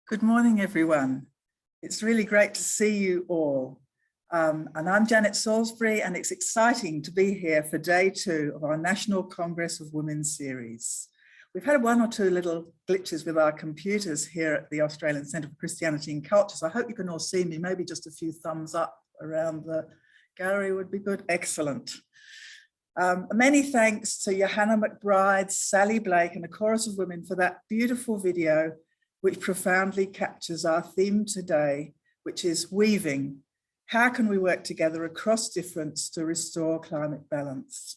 Good morning, everyone. It's really great to see you all. And I'm Janet Salisbury, and it's exciting to be here for day 2 of our National Congress of Women series. We've had one or two little glitches with our computers here at the Australian Centre for Christianity and Culture, so I hope you can all see me. Maybe just a few thumbs up around the gallery would be good. Excellent. Many thanks to Johanna McBride, Sally Blake, and a chorus of women for that beautiful video which profoundly captures our theme today, which is weaving. How can we work together across difference to restore climate balance?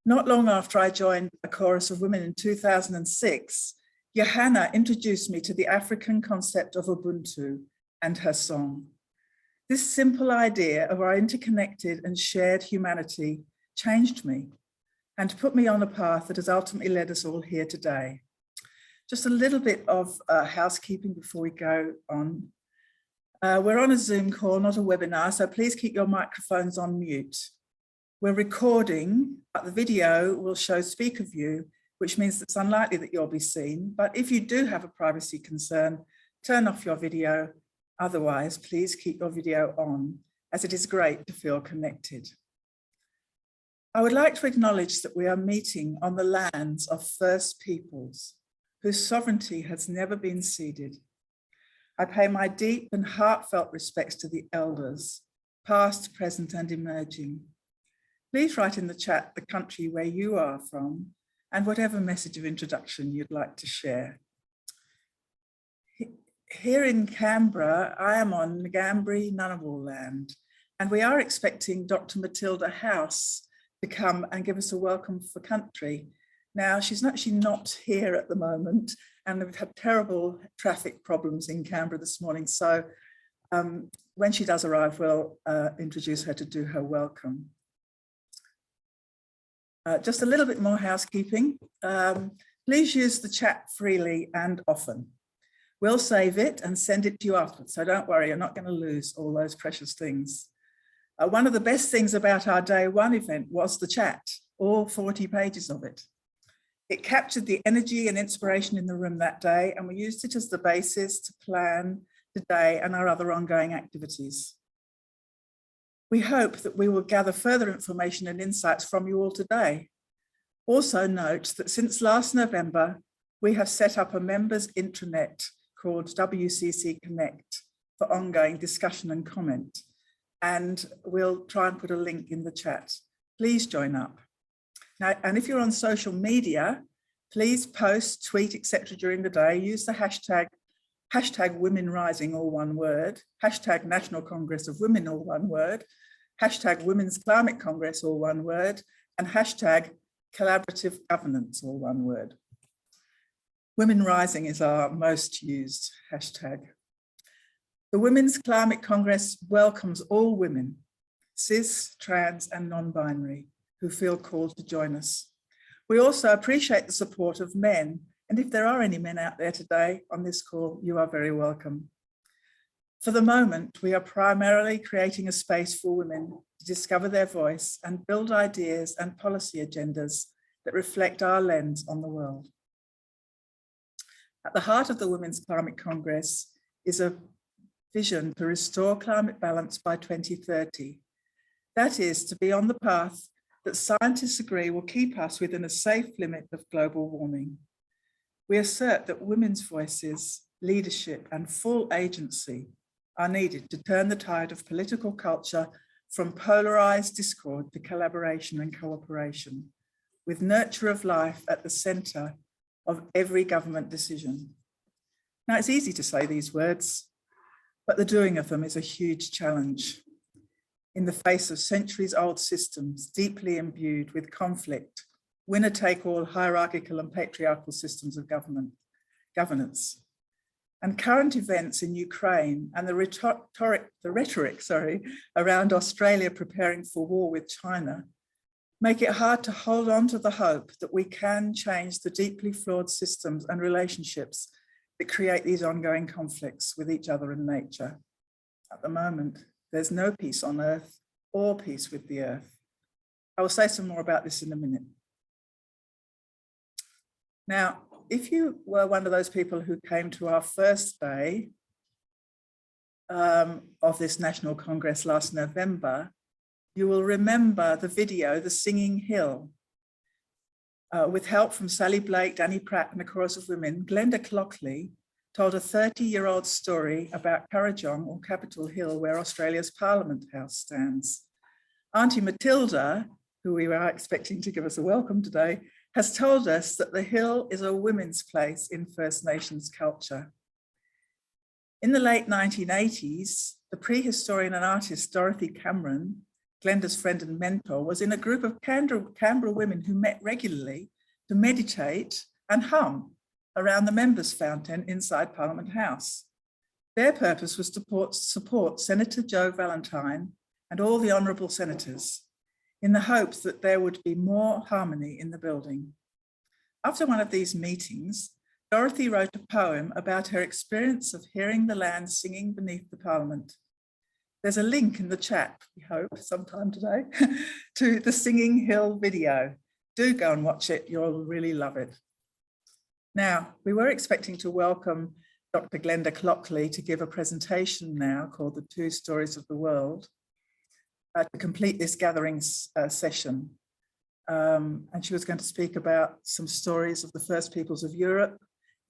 Not long after I joined a chorus of women in 2006, Johanna introduced me to the African concept of Ubuntu and her song. This simple idea of our interconnected and shared humanity changed me and put me on a path that has ultimately led us all here today. Just a little bit of housekeeping before we go on. We're on a Zoom call, not a webinar, so please keep your microphones on mute. We're recording, but the video will show speaker view, which means it's unlikely that you'll be seen. But if you do have a privacy concern, turn off your video. Otherwise, please keep your video on, as it is great to feel connected. I would like to acknowledge that we are meeting on the lands of First Peoples, whose sovereignty has never been ceded. I pay my deep and heartfelt respects to the elders, past, present, and emerging. Please write in the chat the country where you are from and whatever message of introduction you'd like to share. Here in Canberra, I am on Ngambri-Ngunnawal land, and we are expecting Dr. Matilda House to come and give us a welcome for country. Now, she's actually not here at the moment, and we've had terrible traffic problems in Canberra this morning. So when she does arrive, we'll introduce her to do her welcome. Just a little bit more housekeeping. Please use the chat freely and often. We'll save it and send it to you afterwards. So don't worry, you're not going to lose all those precious things. One of the best things about our day 1 event was the chat, all 40 pages of it. It captured the energy and inspiration in the room that day, and we used it as the basis to plan the day and our other ongoing activities. We hope that we will gather further information and insights from you all today. Also note that since last November, we have set up a members intranet called WCC Connect for ongoing discussion and comment, and we'll try and put a link in the chat. Please join up. Now, and if you're on social media, please post, tweet, etc. during the day. Use the hashtag Women Rising, all one word, hashtag National Congress of Women, all one word, hashtag Women's Climate Congress, all one word, and hashtag Collaborative Governance, all one word. Women Rising is our most used hashtag. The Women's Climate Congress welcomes all women, cis, trans, and non-binary, who feel called to join us. We also appreciate the support of men, and if there are any men out there today on this call, you are very welcome. For the moment, we are primarily creating a space for women to discover their voice and build ideas and policy agendas that reflect our lens on the world. At the heart of the Women's Climate Congress is a vision to restore climate balance by 2030. That is, to be on the path that scientists agree will keep us within a safe limit of global warming. We assert that women's voices, leadership, and full agency are needed to turn the tide of political culture from polarized discord to collaboration and cooperation, with nurture of life at the center of every government decision. Now, it's easy to say these words, but the doing of them is a huge challenge in the face of centuries-old systems deeply imbued with conflict, winner-take-all hierarchical and patriarchal systems of governance. And current events in Ukraine and the rhetoric around Australia preparing for war with China make it hard to hold on to the hope that we can change the deeply flawed systems and relationships that create these ongoing conflicts with each other and nature. At the moment, there's no peace on earth or peace with the earth. I will say some more about this in a minute. Now, if you were one of those people who came to our first day of this National Congress last November, you will remember the video, The Singing Hill. With help from Sally Blake, Danny Pratt, and a chorus of women, Glenda Cloughley told a 30-year-old story about Currajong, or Capitol Hill, where Australia's Parliament House stands. Auntie Matilda, who we were expecting to give us a welcome today, has told us that the hill is a women's place in First Nations culture. In the late 1980s, the prehistorian and artist Dorothy Cameron, Glenda's friend and mentor, was in a group of Canberra women who met regularly to meditate and hum around the members' fountain inside Parliament House. Their purpose was to support Senator Joe Valentine and all the honourable senators in the hopes that there would be more harmony in the building. After one of these meetings, Dorothy wrote a poem about her experience of hearing the land singing beneath the Parliament. There's a link in the chat, we hope, sometime today, to the Singing Hill video. Do go and watch it, you'll really love it. Now, we were expecting to welcome Dr. Glenda Cloughley to give a presentation now called The Two Stories of the World to complete this gathering session. And she was going to speak about some stories of the first peoples of Europe,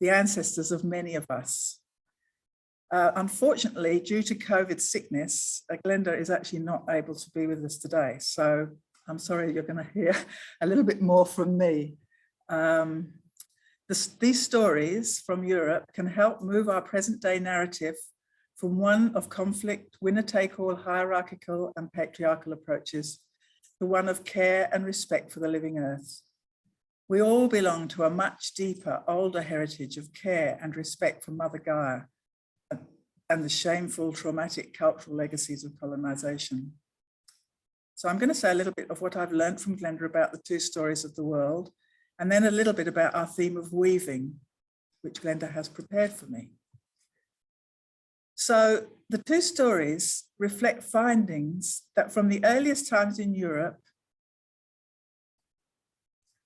the ancestors of many of us. Unfortunately, due to COVID sickness, Glenda is actually not able to be with us today. So I'm sorry, you're going to hear a little bit more from me. These stories from Europe can help move our present day narrative from one of conflict, winner-take-all hierarchical and patriarchal approaches to one of care and respect for the living earth. We all belong to a much deeper, older heritage of care and respect for Mother Gaia and the shameful, traumatic cultural legacies of colonisation. So I'm going to say a little bit of what I've learned from Glenda about the two stories of the world, and then a little bit about our theme of weaving, which Glenda has prepared for me. So the two stories reflect findings that from the earliest times in Europe,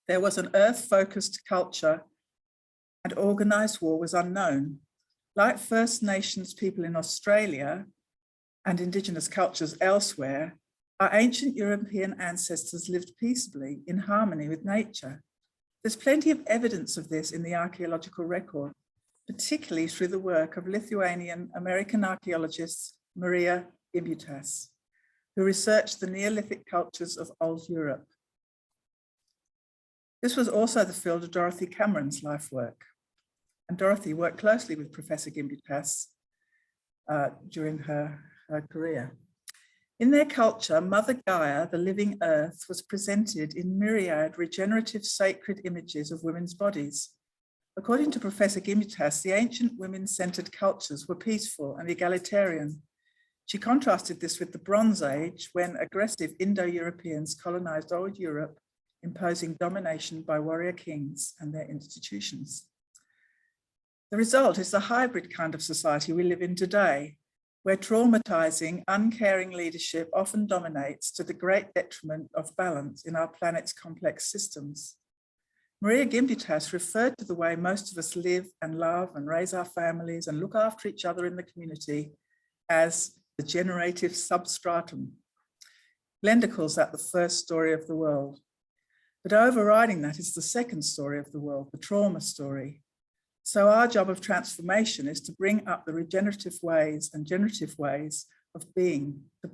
there was an earth-focused culture and organised war was unknown. Like First Nations people in Australia and Indigenous cultures elsewhere, our ancient European ancestors lived peaceably in harmony with nature. There's plenty of evidence of this in the archaeological record, particularly through the work of Lithuanian-American archaeologist Maria Gimbutas, who researched the Neolithic cultures of Old Europe. This was also the field of Dorothy Cameron's life work. And Dorothy worked closely with Professor Gimbutas during her career. In their culture, Mother Gaia, the living earth, was presented in myriad regenerative sacred images of women's bodies. According to Professor Gimbutas, the ancient women-centered cultures were peaceful and egalitarian. She contrasted this with the Bronze Age, when aggressive Indo-Europeans colonized old Europe, imposing domination by warrior kings and their institutions. The result is the hybrid kind of society we live in today, where traumatizing, uncaring leadership often dominates to the great detriment of balance in our planet's complex systems. Maria Gimbutas referred to the way most of us live and love and raise our families and look after each other in the community as the generative substratum. Glenda calls that the first story of the world. But overriding that is the second story of the world, the trauma story. So our job of transformation is to bring up the regenerative ways and generative ways of being, to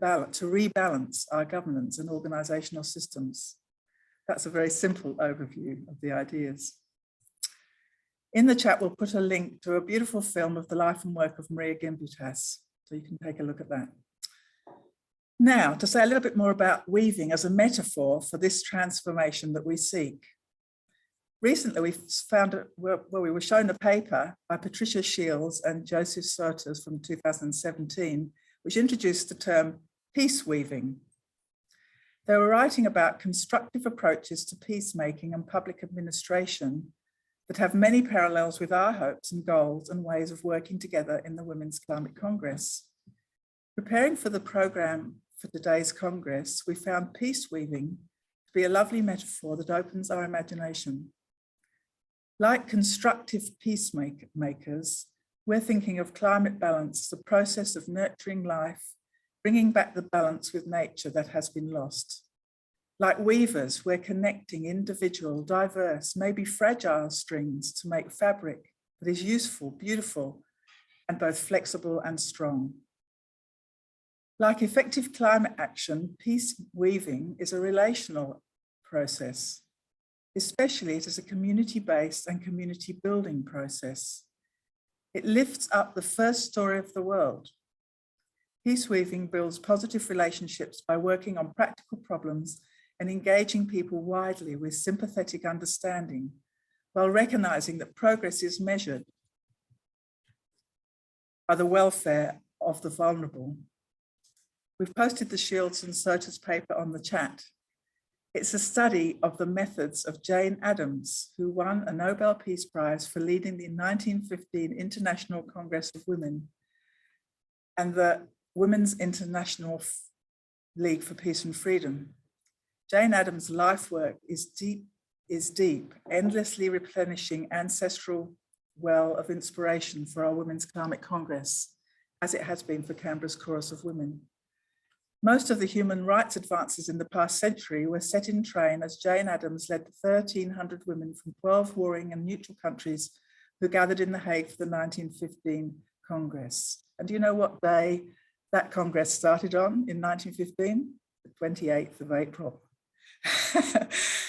rebalance our governance and organizational systems. That's a very simple overview of the ideas. In the chat, we'll put a link to a beautiful film of the life and work of Maria Gimbutas, so you can take a look at that. Now, to say a little bit more about weaving as a metaphor for this transformation that we seek. Recently, we were shown a paper by Patricia Shields and Joseph Soeters from 2017, which introduced the term peace weaving. They were writing about constructive approaches to peacemaking and public administration that have many parallels with our hopes and goals and ways of working together in the Women's Climate Congress. Preparing for the program for today's Congress, we found peace weaving to be a lovely metaphor that opens our imagination. Like constructive peacemakers, we're thinking of climate balance, the process of nurturing life, bringing back the balance with nature that has been lost. Like weavers, we're connecting individual, diverse, maybe fragile strings to make fabric that is useful, beautiful, and both flexible and strong. Like effective climate action, peace weaving is a relational process, especially it is a community-based and community-building process. It lifts up the first story of the world. Peace weaving builds positive relationships by working on practical problems and engaging people widely with sympathetic understanding, while recognizing that progress is measured by the welfare of the vulnerable. We've posted the Shields and Soter's paper on the chat. It's a study of the methods of Jane Addams, who won a Nobel Peace Prize for leading the 1915 International Congress of Women and the Women's International League for Peace and Freedom. Jane Addams' life work is deep, endlessly replenishing ancestral well of inspiration for our Women's Climate Congress, as it has been for Canberra's Chorus of Women. Most of the human rights advances in the past century were set in train as Jane Addams led the 1,300 women from 12 warring and neutral countries who gathered in The Hague for the 1915 Congress. And do you know what day that Congress started on in 1915? The 28th of April.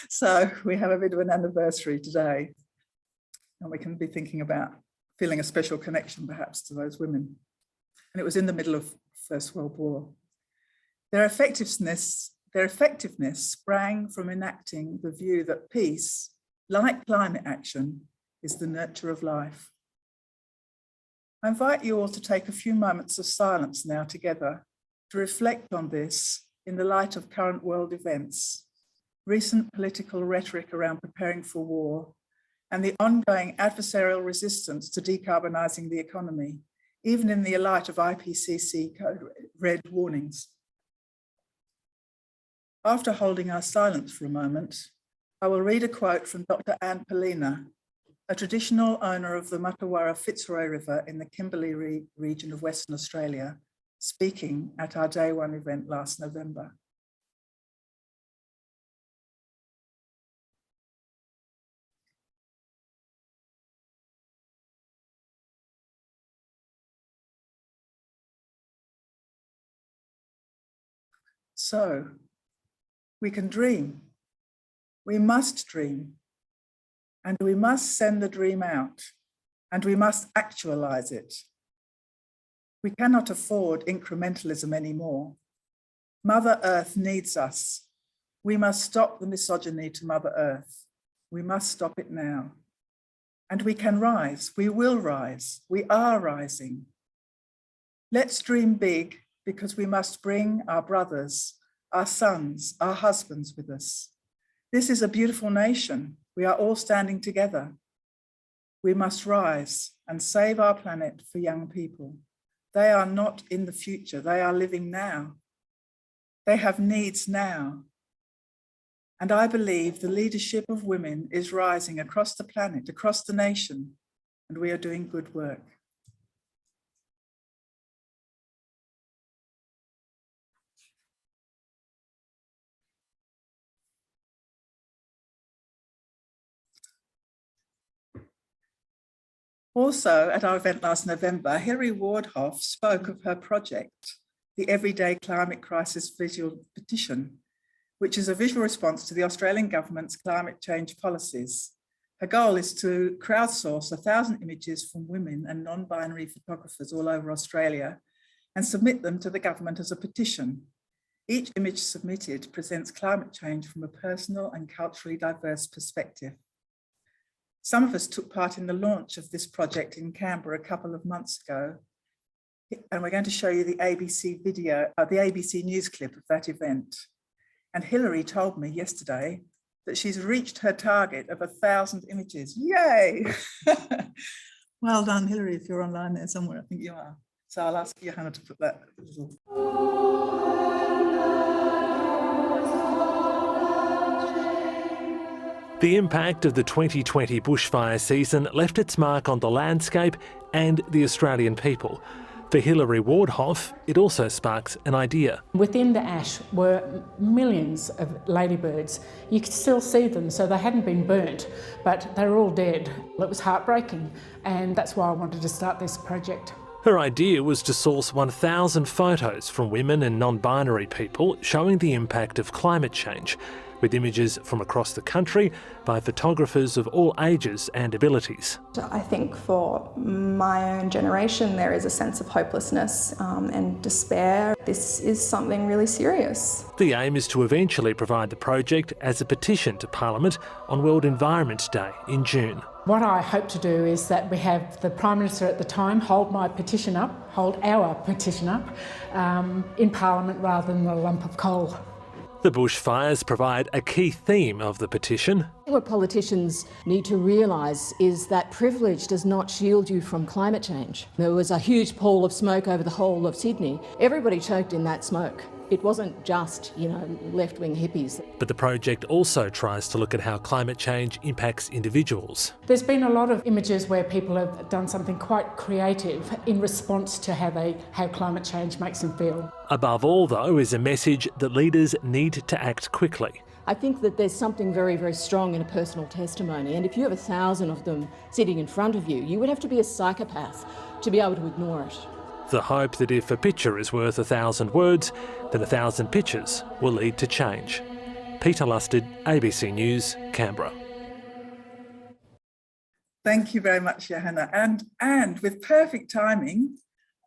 So we have a bit of an anniversary today, and we can be thinking about feeling a special connection perhaps to those women. And it was in the middle of First World War. Their effectiveness sprang from enacting the view that peace, like climate action, is the nurture of life. I invite you all to take a few moments of silence now together to reflect on this in the light of current world events, recent political rhetoric around preparing for war, and the ongoing adversarial resistance to decarbonising the economy, even in the light of IPCC code red warnings. After holding our silence for a moment, I will read a quote from Dr. Anne Polina, a traditional owner of the Matawara Fitzroy River in the Kimberley region of Western Australia, speaking at our Day One event last November. So, we can dream, we must dream, and we must send the dream out, and we must actualize it. We cannot afford incrementalism anymore. Mother Earth needs us. We must stop the misogyny to Mother Earth. We must stop it now. And we can rise, we will rise, we are rising. Let's dream big, because we must bring our brothers, our sons, our husbands with us. This is a beautiful nation. We are all standing together. We must rise and save our planet for young people. They are not in the future, they are living now. They have needs now. And I believe the leadership of women is rising across the planet, across the nation, and we are doing good work. Also, at our event last November, Hilary Wardhaugh spoke of her project, the Everyday Climate Crisis Visual Petition, which is a visual response to the Australian government's climate change policies. Her goal is to crowdsource 1,000 images from women and non-binary photographers all over Australia and submit them to the government as a petition. Each image submitted presents climate change from a personal and culturally diverse perspective. Some of us took part in the launch of this project in Canberra a couple of months ago, and we're going to show you the ABC video, the ABC news clip of that event. And Hilary told me yesterday that she's reached her target of 1,000 images. Yay! Well done, Hilary, if you're online there somewhere, I think you are. So I'll ask Johanna to put that little. The impact of the 2020 bushfire season left its mark on the landscape and the Australian people. For Hilary Wardhaugh, it also sparks an idea. Within the ash were millions of ladybirds. You could still see them, so they hadn't been burnt, but they were all dead. It was heartbreaking, and that's why I wanted to start this project. Her idea was to source 1,000 photos from women and non-binary people showing the impact of climate change, with images from across the country by photographers of all ages and abilities. I think for my own generation there is a sense of hopelessness and despair. This is something really serious. The aim is to eventually provide the project as a petition to Parliament on World Environment Day in June. What I hope to do is that we have the Prime Minister at the time hold our petition up in Parliament rather than a lump of coal. The bushfires provide a key theme of the petition. What politicians need to realise is that privilege does not shield you from climate change. There was a huge pall of smoke over the whole of Sydney. Everybody choked in that smoke. It wasn't just, left-wing hippies. But the project also tries to look at how climate change impacts individuals. There's been a lot of images where people have done something quite creative in response to how climate change makes them feel. Above all, though, is a message that leaders need to act quickly. I think that there's something very, very strong in a personal testimony, and if you have 1,000 of them sitting in front of you, you would have to be a psychopath to be able to ignore it. The hope that if a picture is worth 1,000 words, then 1,000 pictures will lead to change. Peter Lusted, ABC News, Canberra. Thank you very much, Johanna. And with perfect timing,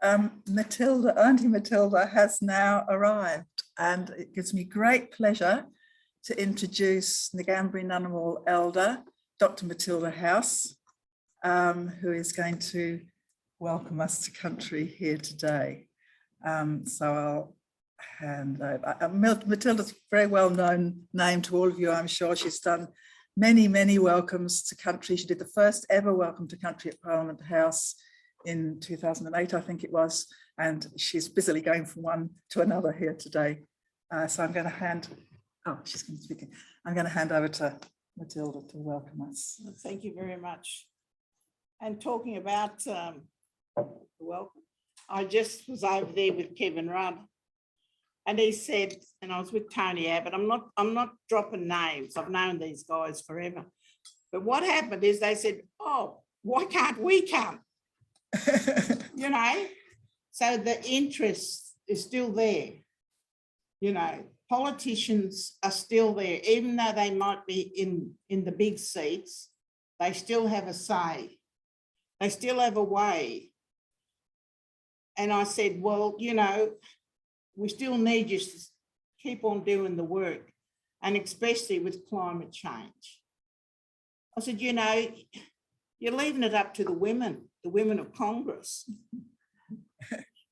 Auntie Matilda has now arrived, and it gives me great pleasure to introduce Ngambri-Ngunnawal elder, Dr Matilda House, who is going to welcome us to country here today. So I'll hand over. Matilda's a very well-known name to all of you, I'm sure. She's done many, many welcomes to country. She did the first ever welcome to country at Parliament House in 2008, I think it was, and she's busily going from one to another here today. So I'm going to hand, she's going to speak. I'm going to hand over to Matilda to welcome us. Thank you very much. And talking about welcome, I just was over there with Kevin Rudd, and he said, and I was with Tony Abbott, I'm not dropping names, I've known these guys forever, but what happened is they said, oh, why can't we come? So the interest is still there. Politicians are still there, even though they might be in the big seats, they still have a say, they still have a way. And I said, well, we still need you to keep on doing the work, and especially with climate change. I said, you're leaving it up to the women of Congress.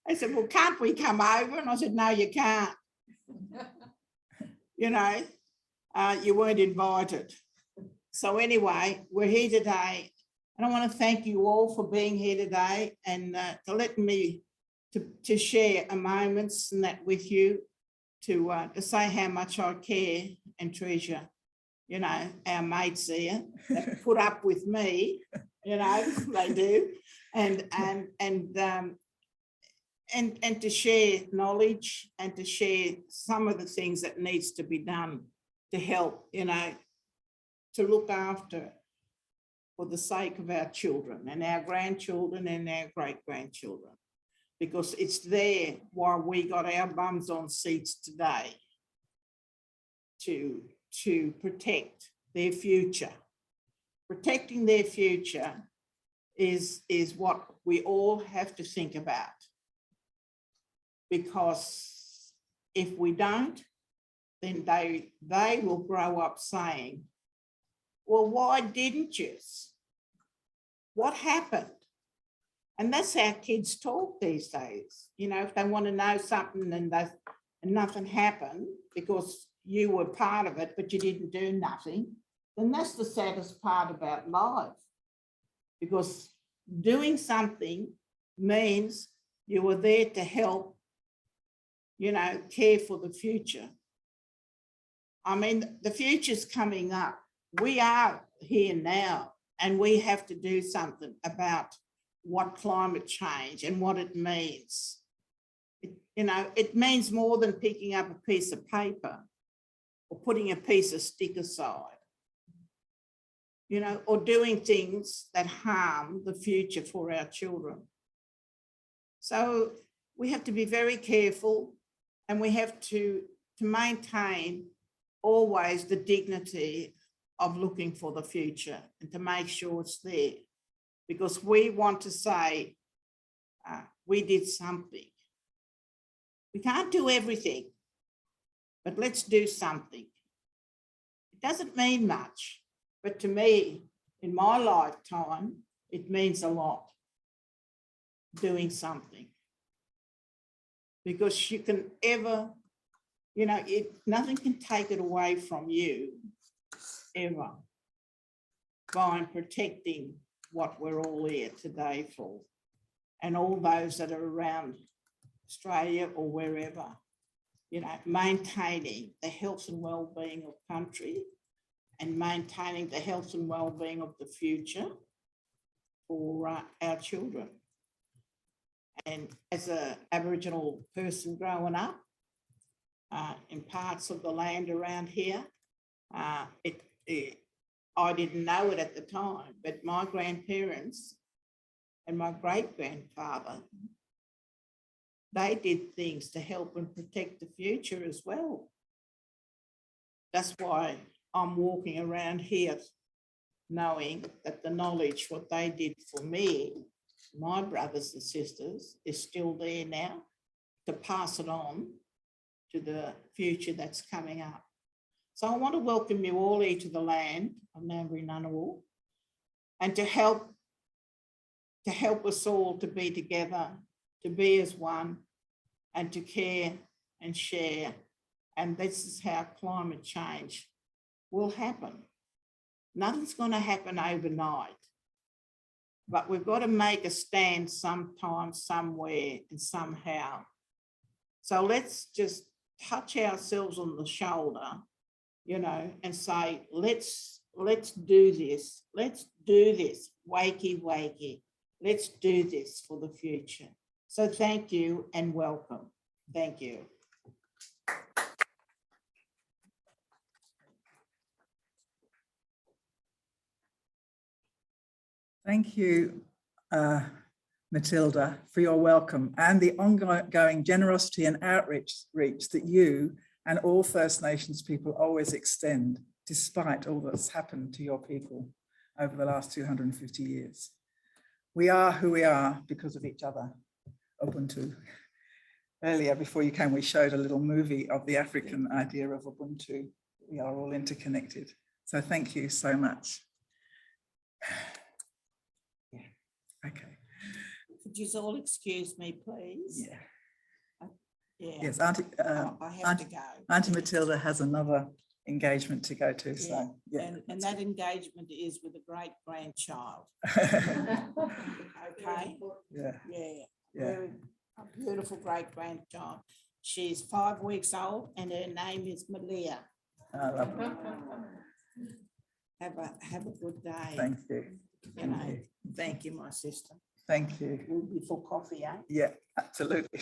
They said, well, can't we come over? And I said, no, you can't. You weren't invited. So anyway, we're here today, and I want to thank you all for being here today and to let me to share a moments and that with you, to say how much I care and treasure, our mates there that put up with me, they do, and to share knowledge and to share some of the things that needs to be done to help, to look after for the sake of our children and our grandchildren and our great-grandchildren. Because it's there why we got our bums on seats today to protect their future. Protecting their future is what we all have to think about. Because if we don't, then they will grow up saying, well, why didn't you? What happened? And that's how kids talk these days. If they want to know something and nothing happened because you were part of it, but you didn't do nothing, then that's the saddest part about life. Because doing something means you were there to help, care for the future. I mean, the future's coming up we are here now, and we have to do something about what climate change and what it means. It means more than picking up a piece of paper or putting a piece of stick aside, or doing things that harm the future for our children. So we have to be very careful, and we have to maintain always the dignity of looking for the future and to make sure it's there, because we want to say we did something. We can't do everything, but let's do something. It doesn't mean much, but to me, in my lifetime, it means a lot, doing something. Because you can ever, nothing can take it away from you, ever, by protecting what we're all here today for, and all those that are around Australia or wherever, maintaining the health and well-being of country and maintaining the health and well-being of the future for our children. And as an Aboriginal person growing up in parts of the land around here, I didn't know it at the time, but my grandparents and my great-grandfather, they did things to help and protect the future as well. That's why I'm walking around here knowing that the knowledge, what they did for me, my brothers and sisters, is still there now to pass it on to the future that's coming up. So I want to welcome you all here to the land of Ngambri-Ngunnawal, and to help us all to be together, to be as one, and to care and share. And this is how climate change will happen. Nothing's going to happen overnight, but we've got to make a stand sometime, somewhere, and somehow. So let's just touch ourselves on the shoulder, and say, let's do this. Let's do this. Wakey, wakey. Let's do this for the future. So thank you and welcome. Thank you. Thank you, Matilda, for your welcome and the ongoing generosity and outreach that you and all First Nations people always extend, despite all that's happened to your people over the last 250 years. We are who we are because of each other. Ubuntu. Earlier, before you came, we showed a little movie of the African idea of Ubuntu. We are all interconnected. So thank you so much. Yeah. Okay. Could you all excuse me, please? Yeah. Yeah. Yes, Auntie, I have to go. Auntie Matilda has another engagement to go to. Yeah. So yeah. And that engagement is with a great-grandchild. Okay. Yeah. Yeah. Yeah. Very, a beautiful great-grandchild. She's 5 weeks old and her name is Matilda. Lovely. Have a good day. Thank you. Thank you, my sister. Thank you. We'll be for coffee, eh? Yeah, absolutely.